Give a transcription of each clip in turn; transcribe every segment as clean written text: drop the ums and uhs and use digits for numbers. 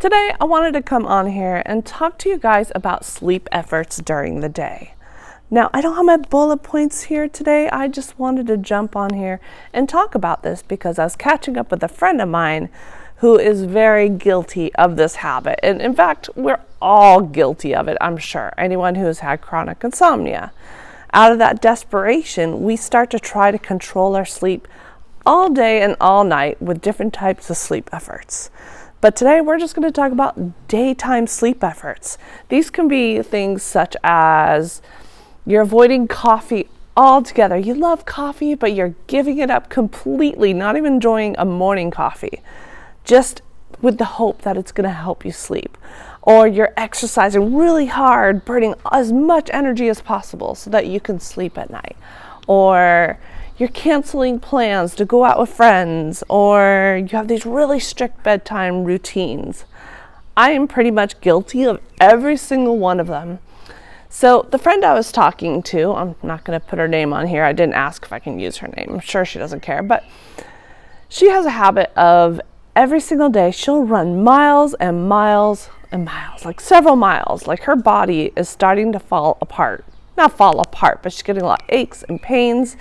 Today, I wanted to come on here and talk to you guys about sleep efforts during the day. Now, I don't have my bullet points here today. I just wanted to jump on here and talk about this because I was catching up with a friend of mine who is very guilty of this habit. And in fact, we're all guilty of it, I'm sure. Anyone who has had chronic insomnia. Out of that desperation, we start to try to control our sleep all day and all night with different types of sleep efforts. But today we're just going to talk about daytime sleep efforts. These can be things such as you're avoiding coffee altogether. You love coffee, but you're giving it up completely, not even enjoying a morning coffee, just with the hope that it's going to help you sleep. Or you're exercising really hard, burning as much energy as possible so that you can sleep at night. Or you're canceling plans to go out with friends, or you have these really strict bedtime routines. I am pretty much guilty of every single one of them. So the friend I was talking to, I'm not going to put her name on here. I didn't ask if I can use her name. I'm sure she doesn't care, but she has a habit of every single day she'll run miles and miles and miles, like several miles. Like her body is starting to fall apart. Not fall apart, but she's getting a lot of aches and pains.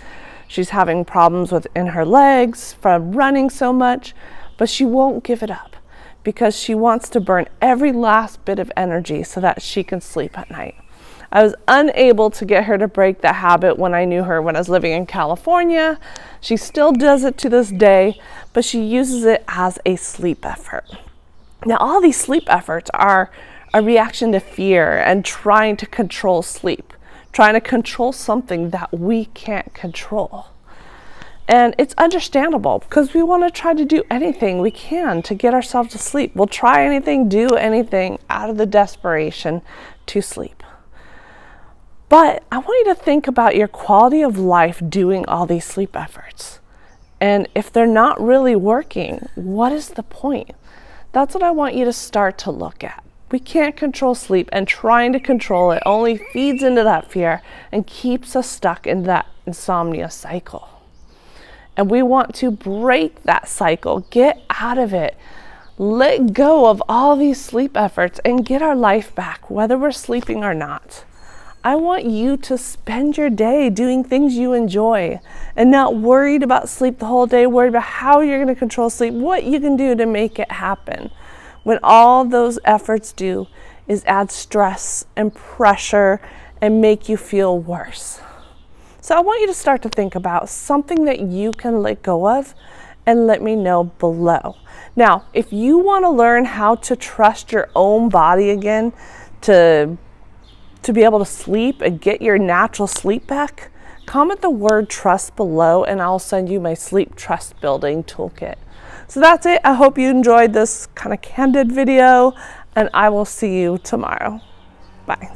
She's having problems in her legs from running so much, but she won't give it up because she wants to burn every last bit of energy so that she can sleep at night. I was unable to get her to break that habit when I knew her when I was living in California. She still does it to this day, but she uses it as a sleep effort. Now, all these sleep efforts are a reaction to fear and trying to control sleep. Trying to control something that we can't control. And it's understandable because we want to try to do anything we can to get ourselves to sleep. We'll try anything, do anything out of the desperation to sleep. But I want you to think about your quality of life doing all these sleep efforts. And if they're not really working, what is the point? That's what I want you to start to look at. We can't control sleep, and trying to control it only feeds into that fear and keeps us stuck in that insomnia cycle. And we want to break that cycle, get out of it, let go of all these sleep efforts and get our life back, whether we're sleeping or not. I want you to spend your day doing things you enjoy and not worried about sleep the whole day, worried about how you're going to control sleep, what you can do to make it happen. When all those efforts do is add stress and pressure and make you feel worse. So I want you to start to think about something that you can let go of and let me know below. Now, if you want to learn how to trust your own body again to be able to sleep and get your natural sleep back, comment the word trust below and I'll send you my sleep trust building toolkit. So that's it. I hope you enjoyed this kind of candid video, and I will see you tomorrow. Bye.